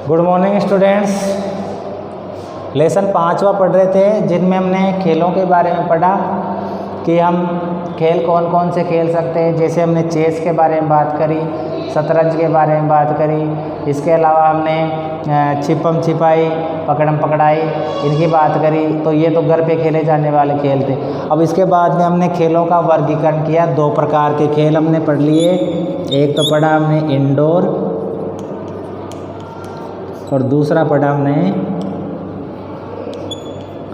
Good morning students. Lesson 5वां पढ़ रहे थे जिनमें हमने खेलों के बारे में पढ़ा कि हम खेल कौन कौन से खेल सकते हैं। जैसे हमने चेस के बारे में बात करी, शतरंज के बारे में बात करी, इसके अलावा हमने छिपम छिपाई, पकड़म पकड़ाई इनकी बात करी। तो ये तो घर पे खेले जाने वाले खेल थे। अब इसके बाद में हमने खेलों का वर्गीकरण किया। 2 प्रकार के खेल हमने पढ़ लिए। एक तो पढ़ा हमने इंडोर और दूसरा पढ़ा हमने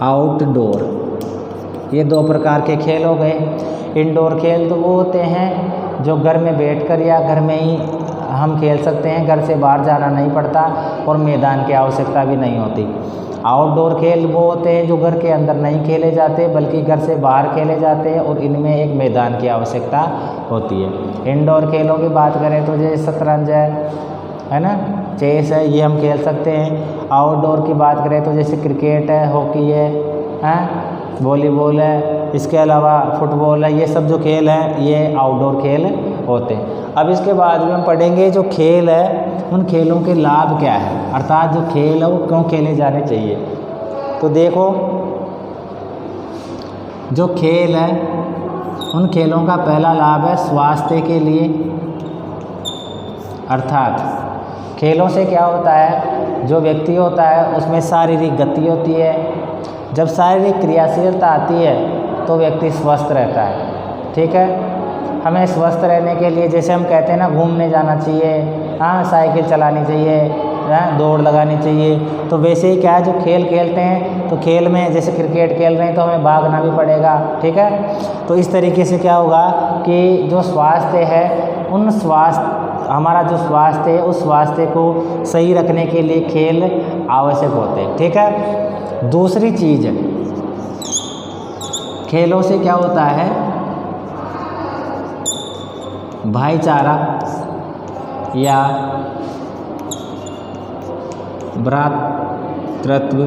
आउटडोर। ये 2 प्रकार के खेल हो गए। इंडोर खेल तो वो होते हैं जो घर में बैठकर या घर में ही हम खेल सकते हैं, घर से बाहर जाना नहीं पड़ता और मैदान की आवश्यकता भी नहीं होती। आउटडोर खेल वो होते हैं जो घर के अंदर नहीं खेले जाते बल्कि घर से बाहर खेले जाते हैं और इनमें एक मैदान की आवश्यकता होती है। इंडोर खेलों की बात करें तो जैसे शतरंज है ना, चेस है, ये हम खेल सकते हैं। आउटडोर की बात करें तो जैसे क्रिकेट है, हॉकी है, वॉलीबॉल है, इसके अलावा फुटबॉल है। ये सब जो खेल हैं ये आउटडोर खेल होते हैं। अब इसके बाद में हम पढ़ेंगे जो खेल है उन खेलों के लाभ क्या है, अर्थात जो खेल है वो क्यों खेले जाने चाहिए। तो देखो, जो खेल है उन खेलों का पहला लाभ है स्वास्थ्य के लिए। अर्थात खेलों से क्या होता है, जो व्यक्ति होता है उसमें शारीरिक गति होती है। जब शारीरिक क्रियाशीलता आती है तो व्यक्ति स्वस्थ रहता है। ठीक है, हमें स्वस्थ रहने के लिए जैसे हम कहते हैं ना, घूमने जाना चाहिए, हाँ, साइकिल चलानी चाहिए, दौड़ लगानी चाहिए। तो वैसे ही क्या है, जो खेल खेलते हैं तो खेल में जैसे क्रिकेट खेल रहे हैं तो हमें भागना भी पड़ेगा। ठीक है, तो इस तरीके से क्या होगा कि जो स्वास्थ्य है हमारा जो स्वास्थ्य है उस स्वास्थ्य को सही रखने के लिए खेल आवश्यक होते हैं। ठीक है, दूसरी चीज़ खेलों से क्या होता है, भाईचारा या भ्रातृत्व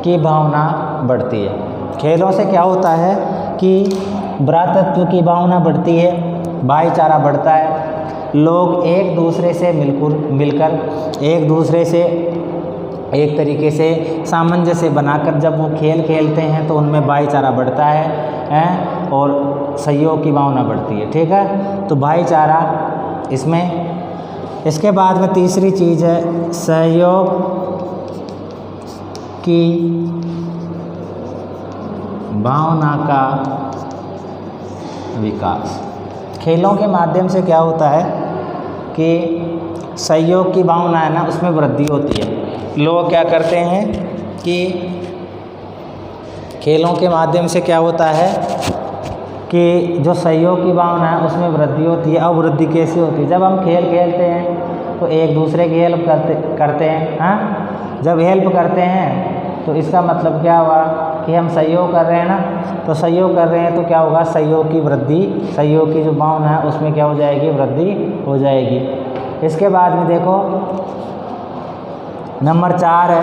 की भावना बढ़ती है। खेलों से क्या होता है कि भ्रातृत्व की भावना बढ़ती है, भाईचारा बढ़ता है। लोग एक दूसरे से मिलकर एक दूसरे से एक तरीके से सामंजस्य बनाकर जब वो खेल खेलते हैं तो उनमें भाईचारा बढ़ता है और सहयोग की भावना बढ़ती है। ठीक है, तो भाईचारा इसमें। इसके बाद में तीसरी चीज़ है सहयोग की भावना का विकास। खेलों के माध्यम से क्या होता है कि सहयोग की भावना है ना, उसमें वृद्धि होती है। लोग क्या करते हैं कि खेलों के माध्यम से क्या होता है कि जो सहयोग की भावना है उसमें वृद्धि होती है। अब वृद्धि कैसे होती है, जब हम खेल खेलते हैं तो एक दूसरे की हेल्प करते हैं। हाँ, जब हेल्प करते हैं तो इसका मतलब क्या हुआ कि हम सहयोग कर रहे हैं ना, तो सहयोग कर रहे हैं तो क्या होगा, सहयोग की वृद्धि, सहयोग की जो भावना है उसमें क्या हो जाएगी, वृद्धि हो जाएगी। इसके बाद में देखो नंबर 4 है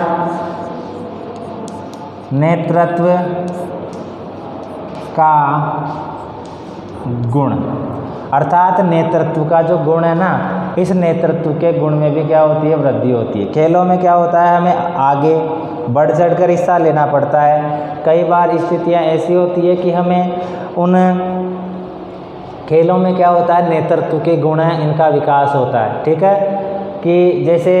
नेतृत्व का गुण। अर्थात नेतृत्व का जो गुण है ना, इस नेतृत्व के गुण में भी क्या होती है, वृद्धि होती है। खेलों में क्या होता है, हमें आगे बढ़ चढ़कर हिस्सा लेना पड़ता है। कई बार स्थितियां ऐसी होती है कि हमें उन खेलों में क्या होता है, नेतृत्व के गुण हैं, इनका विकास होता है। ठीक है, कि जैसे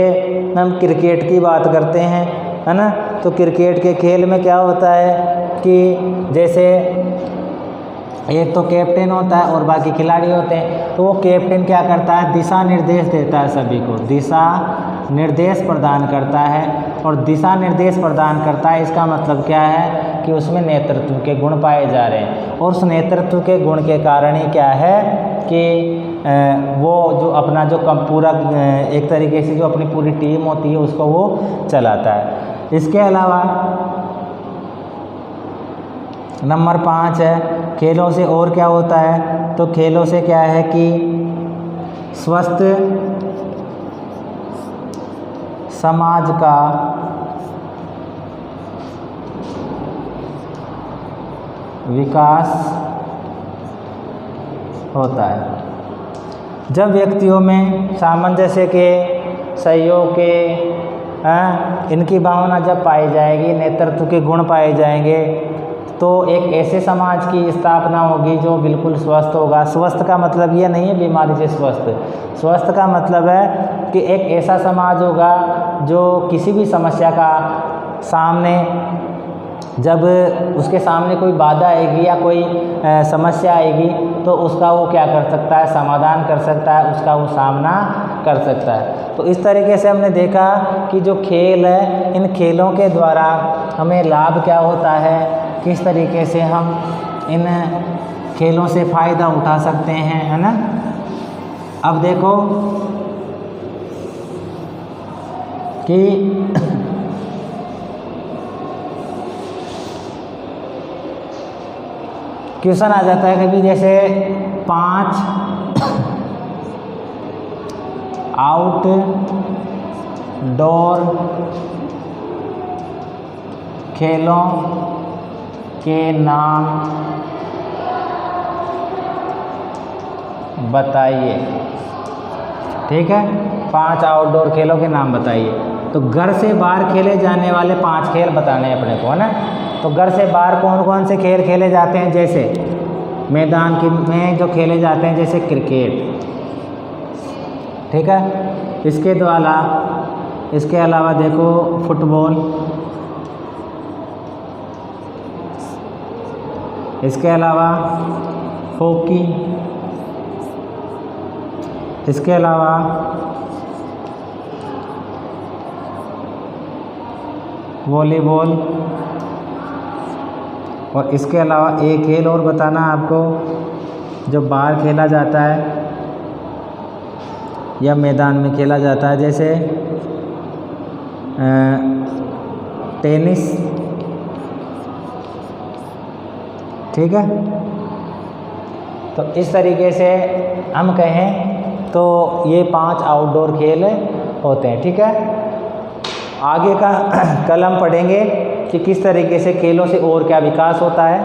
हम क्रिकेट की बात करते हैं, है ना, तो क्रिकेट के खेल में क्या होता है कि जैसे एक तो कैप्टन होता है और बाकी खिलाड़ी होते हैं। तो वो कैप्टन क्या करता है, दिशा निर्देश देता है, सभी को दिशा निर्देश प्रदान करता है। और दिशा निर्देश प्रदान करता है इसका मतलब क्या है कि उसमें नेतृत्व के गुण पाए जा रहे हैं। और उस नेतृत्व के गुण के कारण ही क्या है कि वो जो अपना जो पूरा एक तरीके से जो अपनी पूरी टीम होती है उसको वो चलाता है। इसके अलावा नंबर 5 है खेलों से और क्या होता है, तो खेलों से क्या है कि स्वस्थ समाज का विकास होता है। जब व्यक्तियों में सामंजस्य के सहयोग के इनकी भावना जब पाई जाएगी, नेतृत्व के गुण पाए जाएंगे, तो एक ऐसे समाज की स्थापना होगी जो बिल्कुल स्वस्थ होगा। स्वस्थ का मतलब ये नहीं है बीमारी से स्वस्थ, स्वस्थ का मतलब है कि एक ऐसा समाज होगा जो किसी भी समस्या का सामने, जब उसके सामने कोई बाधा आएगी या कोई समस्या आएगी तो उसका वो क्या कर सकता है, समाधान कर सकता है, उसका वो सामना कर सकता है। तो इस तरीके से हमने देखा कि जो खेल है, इन खेलों के द्वारा हमें लाभ क्या होता है, किस तरीके से हम इन खेलों से फ़ायदा उठा सकते हैं, है ना। अब देखो कि क्वेश्चन आ जाता है कभी, जैसे 5 आउटडोर खेलों के नाम बताइए। ठीक है, 5 आउटडोर खेलों के नाम बताइए। तो घर से बाहर खेले जाने वाले 5 खेल बताने हैं अपने को, है ना। तो घर से बाहर कौन कौन से खेल खेले जाते हैं, जैसे मैदान में जो खेले जाते हैं, जैसे क्रिकेट। ठीक है, इसके अलावा देखो फुटबॉल, इसके अलावा हॉकी, इसके अलावा वॉलीबॉल, और इसके अलावा एक खेल और बताना आपको जो बाहर खेला जाता है या मैदान में खेला जाता है, जैसे टेनिस। ठीक है, तो इस तरीके से हम कहें तो ये 5 आउटडोर खेल होते हैं। ठीक है, आगे का कल हम पढ़ेंगे कि किस तरीके से खेलों से और क्या विकास होता है।